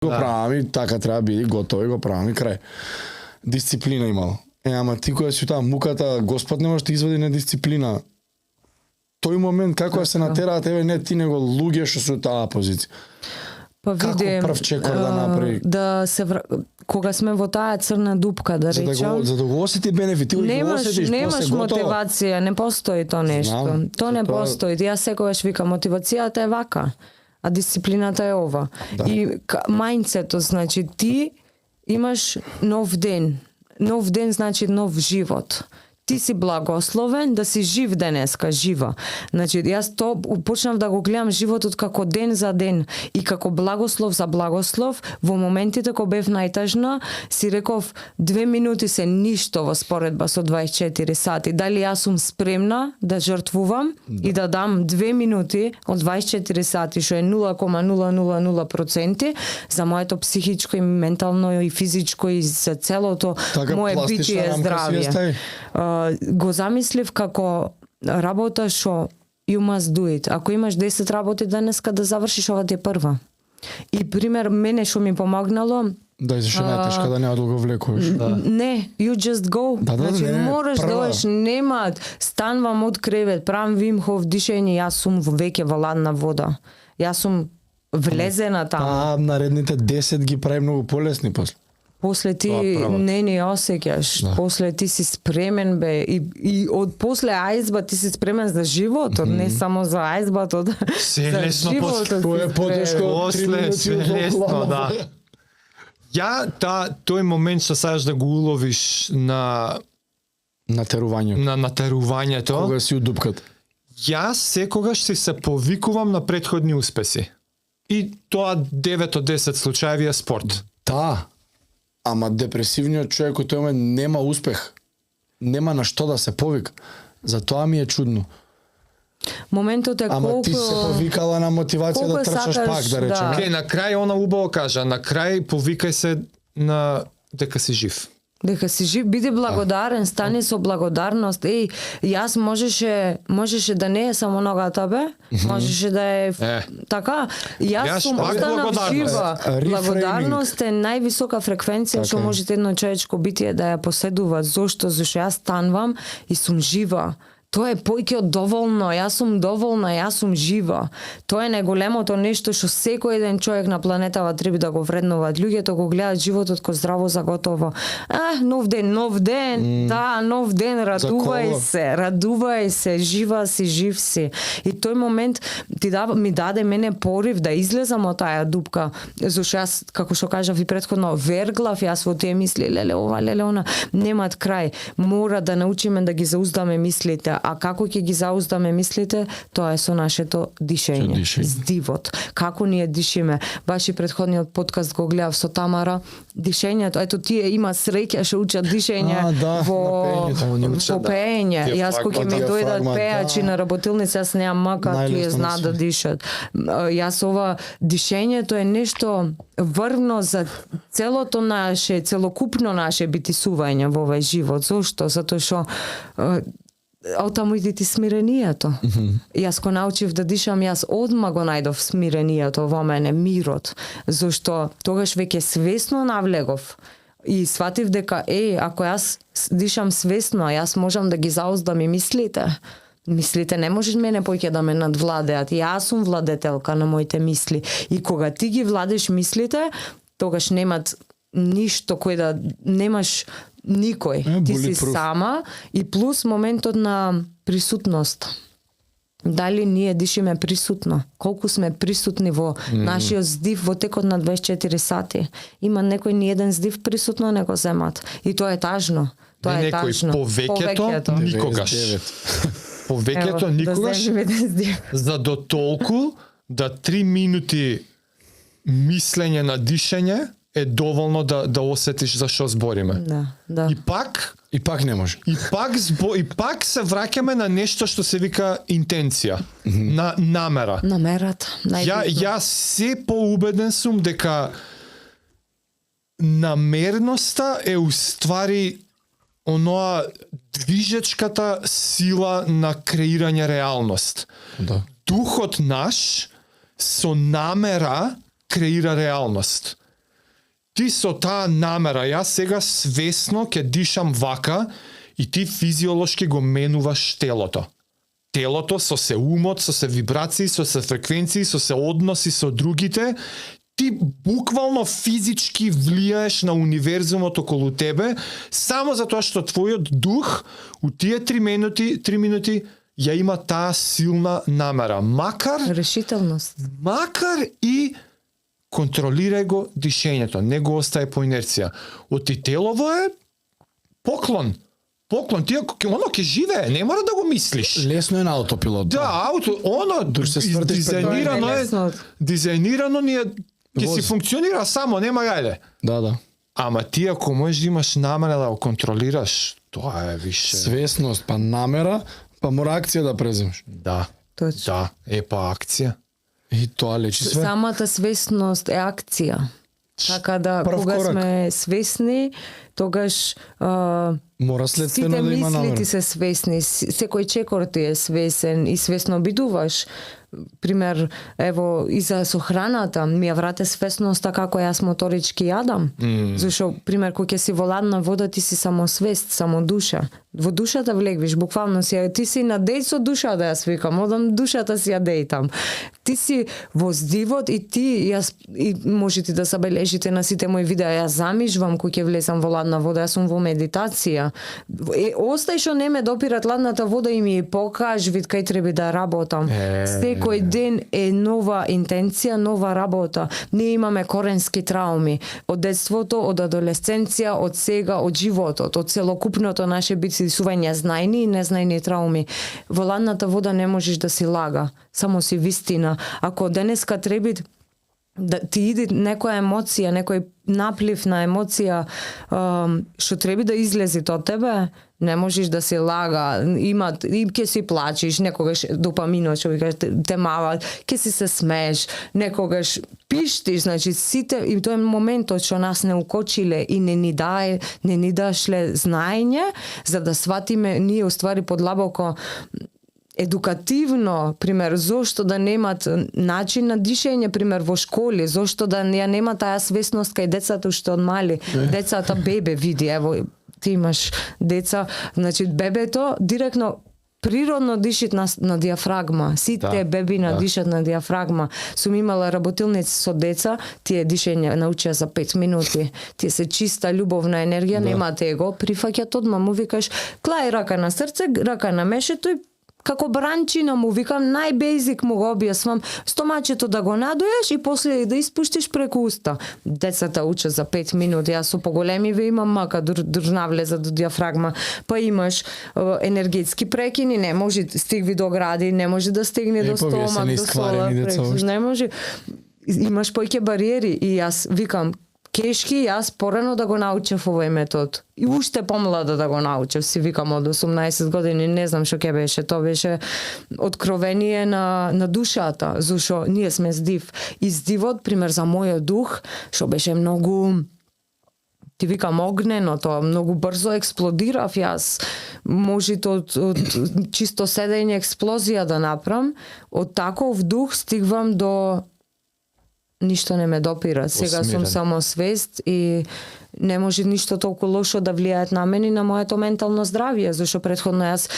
Го правам, така треба биде, готово, го правам и крај. Дисциплина имало. Ама ти која си таа муката, Господ не може да извади на дисциплина. Тој момент како се натера тебе, не ти него луѓе што се таа позиција. Па види, како прв чекор да направи? Кога сме во таа црна дупка, да речам. За да го осети бенефит, ти го осетиш, немаш мотивација, не постои то нешто. То не постои. Јас секогаш викам, мотивацијата е вака, а дисциплината е ова. Да. И мајндсетот, значи ти имаш нов ден. Нов ден значи нов живот. Ти си благословен да си жив денеска, жива. Значи, јас то почнав да го гледам животот како ден за ден и како благослов за благослов. Во моментите кога бев најтажна, си реков 2 минути се ништо во споредба со 24 сати. Дали јас сум спремна да жртвувам и да дам 2 минути од 24 сати, што е 0,000% за моето психичко и ментално и физичко и за целото мое битие здравје. Го замислив како работа што you must do it. Ако имаш 10 работи денеска, да завршиш ова ти е прва. И пример, мене што ми помогнало, да, зашто најтешка да не го влекуваш. Не, you just go. Значи, мораш да одиш, нема, станвам од кревет, правам Вим Хоф дишење, јас сум веќе во ладна вода. Јас сум влезена таму. Наредните 10 ги прави многу полесни после. После ти не осеќаш, после ти си спремен бе и од после ајзба ти си спремен за животот, не само за ајзбатот. Се лесно тоа е потешко после, се лесно, да. Ја тој момент што сакаш да го уловиш на натерувањето. Кога си у дупката. Јас секогаш се повикувам на претходни успеси. И тоа 9 од 10 случаеви е спорт. Да. Ама депресивниот човек кој тој нема успех. Нема на што да се повика. Затоа ми е чудно. Моментот е колку... Ама ти се повикала на мотивација да трчаш пак, да речем. Океј, на крај она убаво кажа, на крај повикај се на дека си жив. Дека си жив, биди благодарен, стани со благодарност. Јас можеше да не е само ногата бе, можеше да е така. Јас сум останав жива. Благодарност е највисока фреквенција што можете едно човечко битие да ја поседува. Зошто? Зашто јас станвам и сум жива. Тоа е појќе од доволно, јас сум доволна, јас сум жива. Тоа е најголемото нешто што секој еден човек на планетава треба да го вреднуваат. Луѓето го гледаат животот ко здраво за готово. Нов ден, нов ден, нов ден, радувај се, жива си, жив си. И тој момент ми даде мене порив да излезам од таа дупка, зашто јас, како што кажав и претходно, верглав јас во тие мисли, леле ова, леле она, немаат крај. Мора да научиме да ги зауздаме мислите. А како ќе ги зауздаме мислите, тоа е со нашето дишење, здивот. Како ние дишиме. Баш и претходниот подкаст го гледав со Тамара. Дишењето, ето тие има среќа што учат дишење во пеење. Јас кога ми дојдат пеачи на работилница, јас немам мака, тие знаат да дишат. Јас ова дишењето е нешто врвно за целокупно наше битисување во овој живот. Зошто? Затоа што оттаму иде ти смирението. Јас кога научив да дишам, јас одма го најдов смирението во мене, мирот. Зашто тогаш веќе свесно навлегов и сватив дека ако јас дишам свесно, јас можам да ги зауздам и мислите. Мислите не можеш мене поќе да ме надвладеат. Јас сум владетелка на моите мисли. И кога ти ги владеш мислите, тогаш немат ништо кој да немаш никој. Ти си сама и плюс моментот на присутност. Дали ние дишиме присутно? Колку сме присутни во нашиот здив во текот на 24 сати? Има некој ни еден здив присутно не го земат. И тоа е тажно. Тоа е тажно. Повеќето никогаш. Повеќето никогаш. За до толку да 3 минути мислење на дишење е доволно да осетиш за што збориме. Да. И пак не може. И пак се враќаме на нешто што се вика интенција, на намера. Намерата, најбитно. Јас се поубеден сум дека намерноста е уствари оноа движечката сила на креирање реалност. Духот наш со намера креира реалност. ти со таа намера, јас сега свесно ќе дишам вака и ти физиолошки го менуваш телото. Телото со се умот, со се вибрации, со се фреквенции, со се односи со другите, ти буквално физички влијаеш на универзумот околу тебе, само затоа што твојот дух у тие 3 минути ја има таа силна намера. Решителност. Макар и контролирај го дишењето, не го остаje по инерција. Оти телово е поклон. Ти оно ќе живее, не мора да го мислиш. Лесно е на аутопилот. Да, дизајнирано ни е ќе си функционира само, нема гајде. Да. Ама ти ако можеш да имаш намера да го контролираш, тоа е више. Свесност, па намера, па мора акција да преземеш. Да. Точно. Да, па акција. И тоа лечи све. Самата свесност е акција. Така да, кога сме свесни, тогаш мора следствено да има намера. Сите мисли ти се свесни, секој чекор ти е свесен и свесно бидуваш. Пример, ево, и за со храната, ми ја врате свесноста како јас моторички јадам. Зашо, пример, кога ќе си во ладна вода, ти си само свест, само душа. Во душата влегвиш, буквално ти си на деј со душата, јас викам, одам душата си ја дејтам. Ти си во здивот и и можете да забележите на сите мои видеа, јас замижвам кога ќе влезам во ладна вода, јас сум во медитација. Остај што не ме допират ладната вода и ми покаж вид кај треба да работам. Секој ден е нова интенција, нова работа. Ние имаме коренски трауми од детството, од адолесценција, од сега, од животот, од целокупното наше битие, сување знајни и незнајни трауми. Во ладната вода не можеш да си лага, само си вистина. Ако денеска треба да ти иде некоја емоција, некој наплив на емоција што треба да излези од тебе, не можеш да се лага, и ќе си плачеш, некогаш допаминот што викаш те мава, ќе си се смееш, некогаш пиштиш, значи сите, и тоа е моментот што нас не укочиле и не ни дашле знаење за да сватиме ние уствари подлабоко едукативно, пример, зошто да немат начин на дишење, пример, во школи, зошто да ја нема таа свесност кај децата уште од мали. Децата бебе види, ево, ти имаш деца, значи бебето директно природно дишит на диафрагма. Сите бебина дишат на диафрагма. Сум имала работилници со деца, тие дишење научија за 5 минути. Тие се чиста љубовна енергија, немате его, прифаќат одма, му викаш, клај рака на срце, рака на мешето и како бранчина му викам, најбейзик му го објаснам, стомачето да го надуеш и после да испуштиш преку уста. Децата учат за 5 минути, јас со поголемиве имам мака држна влеза до диафрагма, па имаш енергетски прекини, не може стигви до гради, не може да стигне до стомак, до солар, не може. Имаш поќе бариери и јас викам, кешки, јас порано да го научев овој метод. И уште помлада да го научев, си викам од 18 години, не знам што ќе беше, тоа беше откровение на душата, зашо ние сме здив. И здивот, пример, за мојот дух, што беше многу, ти викам, огнено, тоа многу брзо експлодирав, јас можете од чисто седење експлозија да направам, од таков дух стигвам до ништо не ме допира. Сега сум само свест и не може ништо толку лошо да влијаат на мене и на моето ментално здравје, зашто претходно јас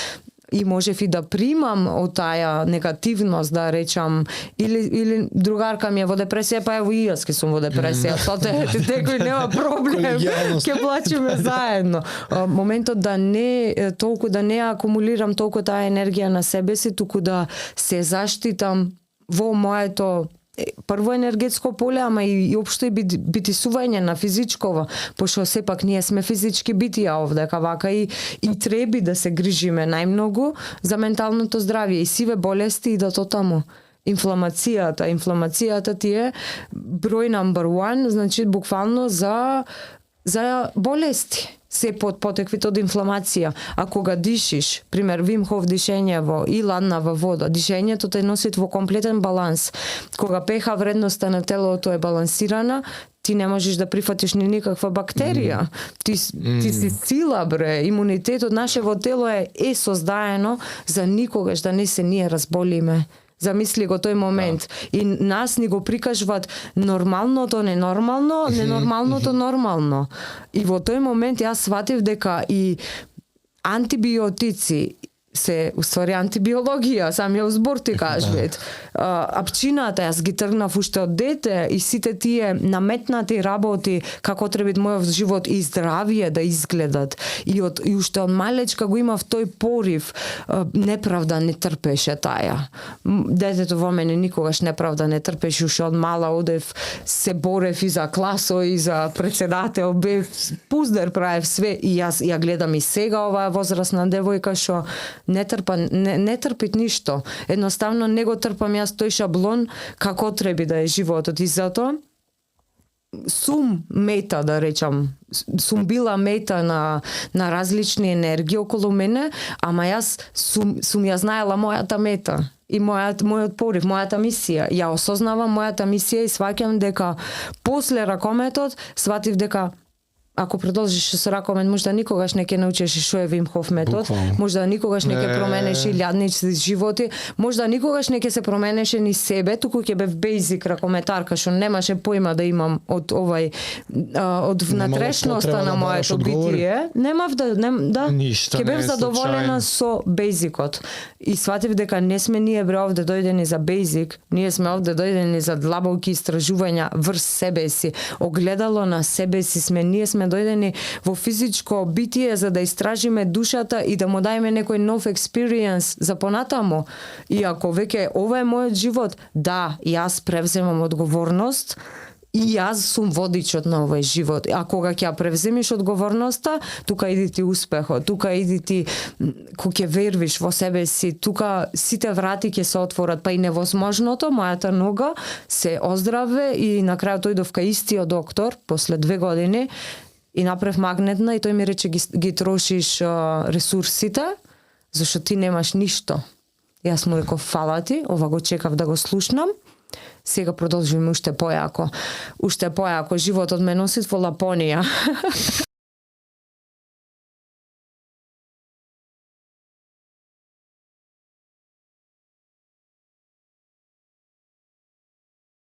и можев и да примам од таја негативност, да речам, или другарка ми е во депресија, па ево и јас ке сум во депресија, тоа некој нема проблем, ќе плачеме заедно. Моментот да не акумулирам толку таа енергија на себе си, туку да се заштитам во моето прво енергетско поле, ама и општо и битисување на физичково, пошто сепак ние сме физички битија овдека, вака и треби да се грижиме најмногу за менталното здравје и сиве болести идат од таму. Инфламацијата ти е број number 1, значи буквално за болести. Се потеквите од инфламација. А кога дишиш, пример Вим Хоф дишење и ладнава вода, дишењето те носи во комплетен баланс. Кога pH вредноста на телото е балансирана, ти не можеш да прифатиш ни никаква бактерија. Ти си сила, бре. Имунитетот нашево тело е создаено за никогаш да не се ние разболиме. Замисли го тој момент. И нас ни го прикажуваат нормалното ненормално, ненормалното нормално. И во тој момент јас сватив дека и антибиотици се уствари антибиологија, самиот збор ти кажуват. Апчината јас ги тргнав уште од дете и сите тие наметнати работи како треба мојот живот и здравие да изгледат. И уште од малечка го имав тој порив, неправда не трпеше таја. Детето во мене никогаш неправда не трпеше, уште од мала одев, се борев и за класо и за председател, бев пуздер, правев све и јас ја гледам и сега оваа возрастна девојка што не трпит ништо. Едноставно не го трпам јас тој шаблон како треба да е животот и затоа сум мета, да речам, сум била мета на различни енергии околу мене, ама јас сум ја знаела мојата мета и мојот порив, мојата мисија. Ја осознавам мојата мисија и сваќам дека после ракометот сватив дека ако продолжиш со ракомет, можда никогаш не ќе научиш што е Вим Хоф метод, можда никогаш не ќе променеш илјадници животи, можда никогаш не ќе се променеше ни себе, туку ќе бев бейзик ракометарка што немаше појма да имам од од внатрешноста на моето битие. Немав да ќе бев задоволена со бейзикот. И сватив дека не сме ние овде дојдени за бейзик, ние сме овде дојдени за длабоки истражувања врз себе си, огледало на себе си сме, ние сме дојдени во физичко битие за да истражиме душата и да му дајме некој нов експириенс за понатамо. И ако веќе ова е мојот живот, да, јас превземам одговорност и јас сум водичот на овој живот. А кога ќе превземиш одговорноста, тука иди ти успехот, тука иди ти кога ќе вервиш во себе си, тука сите врати ќе се отворат, па и невозможното, мојата нога се оздраве и на крајот дојдов кај истиот доктор после 2 години и направив магнетна и тој ми рече ги трошиш ресурсите, зашто ти немаш ништо. Јас му реков фала ти, ова го чекав да го слушнам. Сега продолжуваме уште појако. Уште појако, животот ме носи во Лапонија.